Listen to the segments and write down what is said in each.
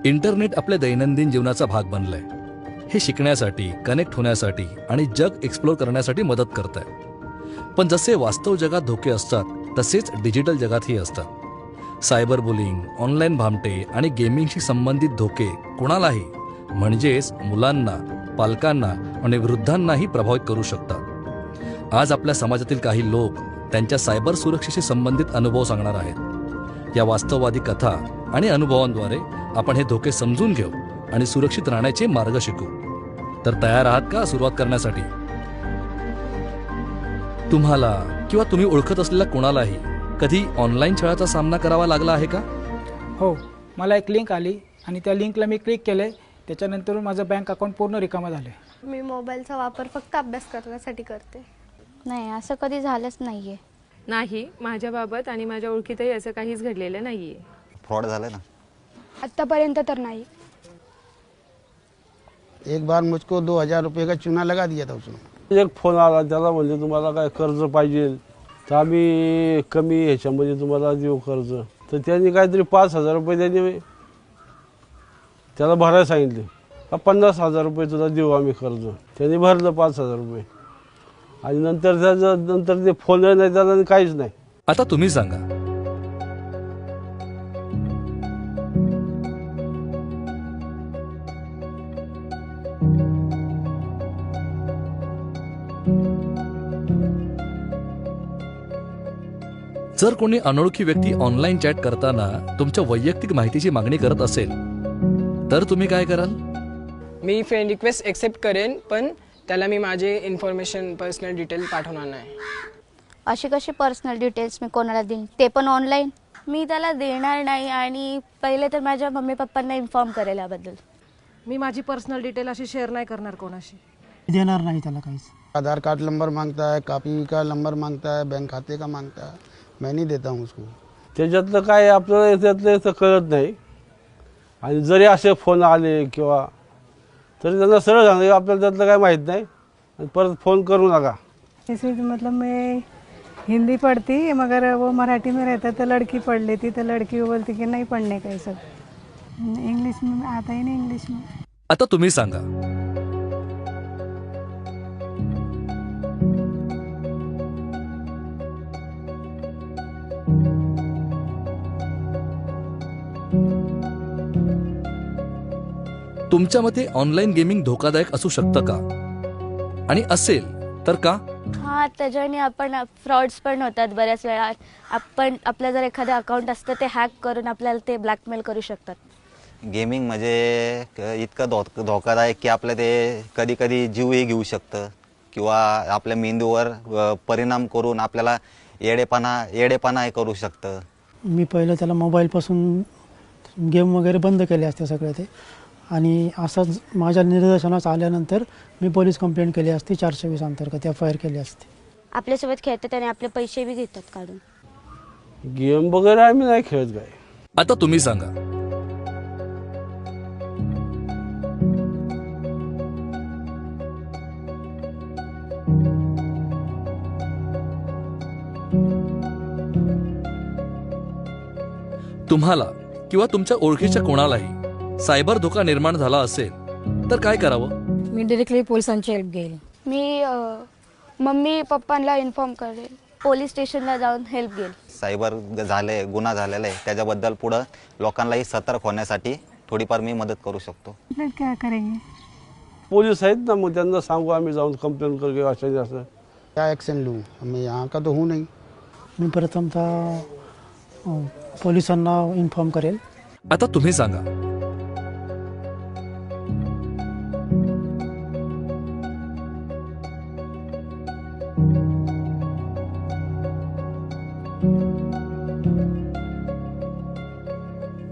Internet आपल्या दैनंदिन जीवनाचा भाग बनलंय. हे शिकण्यासाठी, कनेक्ट होण्यासाठी आणि जग एक्सप्लोर करण्यासाठी मदत करतंय. पण जसे वास्तव जगात धोके असतात तसेच डिजिटल जगातही असतात. सायबर बुलिंग, ऑनलाईन भामटे आणि गेमिंगशी संबंधित धोके कोणालाही, म्हणजेच मुलांना, पालकांना आणि वृद्धांनाही प्रभावित करू शकतात. आज आपल्या समाजातील काही लोक त्यांच्या सायबर सुरक्षेशी संबंधित अनुभव सांगणार आहेत. या वास्तववादी कथा आणि अनुभवांद्वारे आपण हे धोके समजून घेऊ आणि सुरक्षित राहण्याचे मार्ग शिकू. तर तयार आहात का सुरुवात करण्यासाठी? तुम्हाला किंवा तुम्ही ओळखत असलेल्या कोणालाही कधी ऑनलाईन छळाचा सामना करावा लागला आहे का? हो, मला एक लिंक आली आणि त्या लिंकला मी क्लिक केले. त्याच्यानंतर माझं बँक अकाउंट पूर्ण रिकामं झालं. मी मोबाईलचा वापर फक्त अभ्यास करण्यासाठी करते. नाही, असं कधी झालंच नाहीये. नाही, माझ्याबाबत आणि माझ्या ओळखीतही असं काहीच घडलेलं नाहीये. फ्रॉड झालं ना? आत्तापर्यंत तर नाही. एक बार मुझको 2000 रुपये का चूना लगा दिया था उसने. एक फोन आला, त्याला म्हणजे तुम्हाला काय कर्ज पाहिजे तर आम्ही कमी ह्याच्यामध्ये तुम्हाला देऊ कर्ज. तर त्यांनी काहीतरी 5,000 रुपये त्यांनी त्याला भरायला सांगितले. 50,000 रुपये तुला देऊ आम्ही कर्ज. त्यांनी भरलं 5,000 रुपये आणि नंतर ते फोन नाही त्याला काहीच नाही. आता तुम्ही सांगा, जर कोणी अनोळखी व्यक्ती ऑनलाईन चॅट करताना तुमच्या वैयक्तिक माहितीची मागणी करत असेल तर तुम्ही काय कराल? मी फ्रेंड रिक्वेस्ट एक्सेप्ट करेन, पण त्याला मी माझे इन्फॉर्मेशन, पर्सनल डिटेल पाठवणार नाही. अशी कशी पर्सनल डिटेल्स मी कोणाला देईन, ते पण ऑनलाईन? मी त्याला देणार नाही आणि पहिले तर माझ्या मम्मी पप्पांना इन्फॉर्म करेल याबद्दल. मी माझी पर्सनल डिटेल अशी शेअर नाही करणार कोणाशी. देणार नाही त्याला काहीच. आधार कार्ड नंबर मांगता है, कॉपी का नंबर मांगता है, बैंक खाते का मांगता है. मैं नहीं देता हूँ उसको. त्याच्यातलं काय आपल्याला त्यातलं कळत नाही. आणि जरी असे फोन आले किंवा तरी त्यांना सरळ सांगतो आपल्याला त्यातलं काय माहीत नाही आणि परत फोन करू नका. इसे मतलब मैं हिंदी पढ़ती मगर वो मराठी में रहता तो लड़की पढ़ लेती, तो लड़की वो बोलती कि नहीं पढ़ने का ये सब. इंग्लिश में आता ही नहीं इंग्लिश में. आता तुम्ही सांगा, तुमच्या मते ऑनलाईन गेमिंग धोकादायक असू शकतं का? आणि असेल तर का? हां, त्याच्याने आपण फ्रॉड्स पण होतात बऱ्याच वेळा. आपलं जर एखादं अकाउंट असतं ते हॅक करून आपल्याला ते ब्लॅकमेल करू शकतात. गेमिंग म्हणजे इतकं धोकादायक की आपलं ते कधी कधी जीवही घेऊ शकतं किंवा आपल्या मेंदूवर परिणाम करून आपल्याला येडेपणा करू शकतं. मी पहिलं त्याला मोबाईलपासून गेम वगैरे बंद केले असते सगळे ते. आणि असंच माझ्या निदर्शनास आल्यानंतर मी पोलीस कंप्लेंट केली असती. 420 अंतर्गत FIR केली असते. आपल्यासोबत खेळतात आणि आपले पैसे बी घेतात काढून. गेम वगैरे आम्ही नाही खेळत काय. आता तुम्ही सांगा, तुम्हाला किंवा तुमच्या ओळखीच्या कोणालाही सायबर धोका निर्माण झाला असेल तर काय करावं? मी डायरेक्टली पोलिसांची हेल्प घेईल. मी मम्मी पप्पांना इन्फॉर्म करेल. पोलीस स्टेशनला जाऊन हेल्प घेईल. सायबर गुन्हा झालेला आहे त्याच्याबद्दल पुढं लोकांनाही सतर्क होण्यासाठी थोडीफार मी मदत करू शकतो. क्या करेंगे? पोलीस आहेत ना, मग त्यांना सांगू आम्ही जाऊन कंप्लेंट करू असं. क्या एक्शन लूँ? मैं यहाँ का तो हूँ नहीं. मी प्रथमतः पोलिसांना इन्फॉर्म करेल. आता तुम्ही सांगा,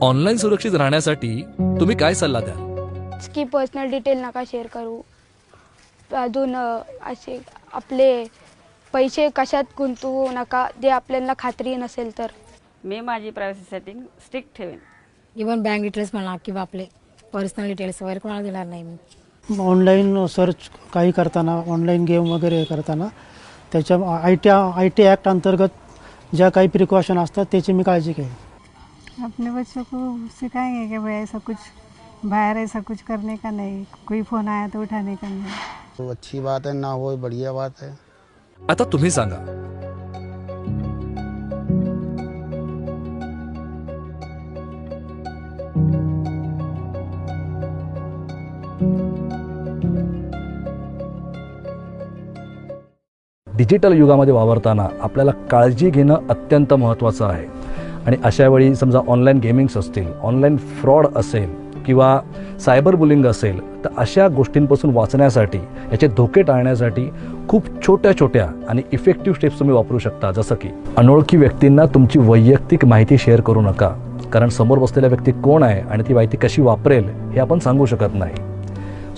ऑनलाईन सुरक्षित राहण्यासाठी तुम्ही काय सल्ला द्याल? की पर्सनल डिटेल नका शेअर करू. अजून असे आपले पैसे कशात गुंतवू नका जे आपल्याला खात्री नसेल तर. मी माझी प्रायव्हसी सेटिंग स्ट्रिक्ट ठेवेन. इवन बँक डिटेल्स म्हणा किंवा आपले पर्सनल डिटेल्स वगैरे कोणाला देणार नाही मी. ऑनलाईन सर्च काही करताना, ऑनलाईन गेम वगैरे करताना त्याच्या IT ॲक्ट अंतर्गत ज्या काही प्रिकॉशन असतात त्याची मी काळजी घेईन. अपने बच्चों को सिखाएंगे कि भाई ऐसा कुछ बाहर ऐसा कुछ करने का नहीं, कोई फ़ोन आया तो उठाने का नहीं। तो अच्छी बात है, ना हो बढ़िया बात है। आता तुम्ही सांगा, डिजिटल युगामध्ये वावरताना आपल्याला काळजी घेणं अत्यंत महत्त्वाचं आहे. आणि अशा वेळी समजा ऑनलाईन गेमिंग्स असतील, ऑनलाईन फ्रॉड असेल किंवा सायबर बुलिंग असेल, तर अशा गोष्टींपासून वाचण्यासाठी, याचे धोके टाळण्यासाठी खूप छोट्या छोट्या आणि इफेक्टिव्ह स्टेप्स तुम्ही वापरू शकता. जसं की अनोळखी व्यक्तींना तुमची वैयक्तिक माहिती शेअर करू नका, कारण समोर बसलेला व्यक्ती कोण आहे आणि ती माहिती कशी वापरेल हे आपण सांगू शकत नाही.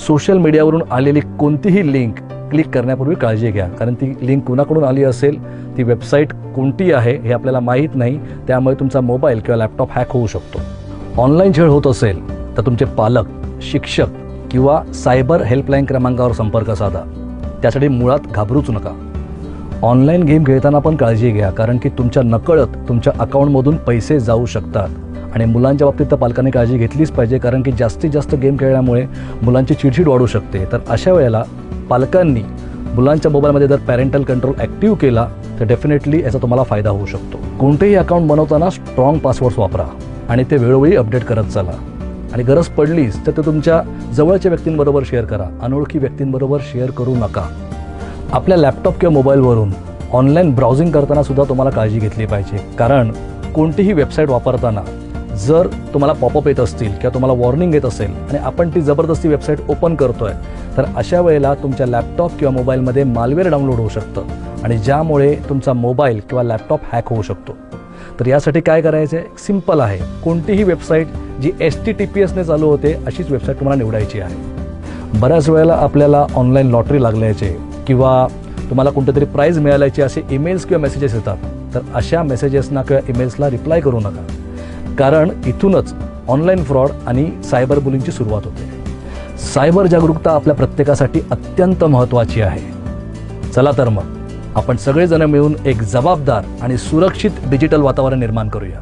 सोशल मीडियावरून आलेली कोणतीही लिंक क्लिक करण्यापूर्वी काळजी घ्या, कारण ती लिंक कुणाकडून आली असेल, ती वेबसाईट कोणती आहे हे आपल्याला माहीत नाही, त्यामुळे तुमचा मोबाईल किंवा लॅपटॉप हॅक होऊ शकतो. ऑनलाईन छळ होत असेल तर तुमचे पालक, शिक्षक किंवा सायबर हेल्पलाईन क्रमांकावर संपर्क साधा. त्यासाठी मुळात घाबरूच नका. ऑनलाईन गेम खेळताना पण काळजी घ्या, कारण की तुमच्या नकळत तुमच्या अकाउंटमधून पैसे जाऊ शकतात. आणि मुलांच्या बाबतीत तर पालकांनी काळजी घेतलीच पाहिजे, कारण की जास्तीत जास्त गेम खेळल्यामुळे मुलांची चिडचिड वाढू शकते. तर अशा वेळेला पालकांनी मुलांच्या मोबाईलमध्ये जर पॅरेंटल कंट्रोल ॲक्टिव्ह केला तर डेफिनेटली याचा तुम्हाला फायदा होऊ शकतो. कोणतेही अकाउंट बनवताना स्ट्रॉंग पासवर्ड्स वापरा आणि ते वेळोवेळी अपडेट करत चला. आणि गरज पडलीच तर ते तुमच्या जवळच्या व्यक्तींबरोबर शेअर करा, अनोळखी व्यक्तींबरोबर शेअर करू नका. आपल्या लॅपटॉप किंवा मोबाईलवरून ऑनलाईन ब्राउझिंग करताना सुद्धा तुम्हाला काळजी घेतली पाहिजे, कारण कोणतीही वेबसाईट वापरताना जर तुम्हाला पॉपअप येत असतील किंवा तुम्हाला वॉर्निंग येत असेल आणि आपण ती जबरदस्ती वेबसाईट ओपन करतोय, तर अशा वेळेला तुमच्या लॅपटॉप किंवा मोबाईलमध्ये मालवेअर डाउनलोड होऊ शकतं आणि ज्यामुळे तुमचा मोबाईल किंवा लॅपटॉप हॅक होऊ शकतो. तर यासाठी काय करायचं आहे, सिंपल आहे. कोणतीही वेबसाईट जी HTTPSने चालू होते अशीच वेबसाईट तुम्हाला निवडायची आहे. बऱ्याच वेळेला आपल्याला ऑनलाईन लॉटरी लागल्याचे किंवा तुम्हाला कोणतेतरी प्राईज मिळाल्याचे असे ईमेल्स किंवा मेसेजेस येतात, तर अशा मेसेजेसना किंवा ईमेल्सला रिप्लाय करू नका, कारण इथूनच ऑनलाईन फ्रॉड आणि सायबर बुलिंगची सुरुवात होते. सायबर जागरूकता आपल्या प्रत्येकासाठी अत्यंत महत्त्वाची आहे. चला तर मग आपण सगळेजण मिळून एक जबाबदार आणि सुरक्षित डिजिटल वातावरण निर्माण करूया.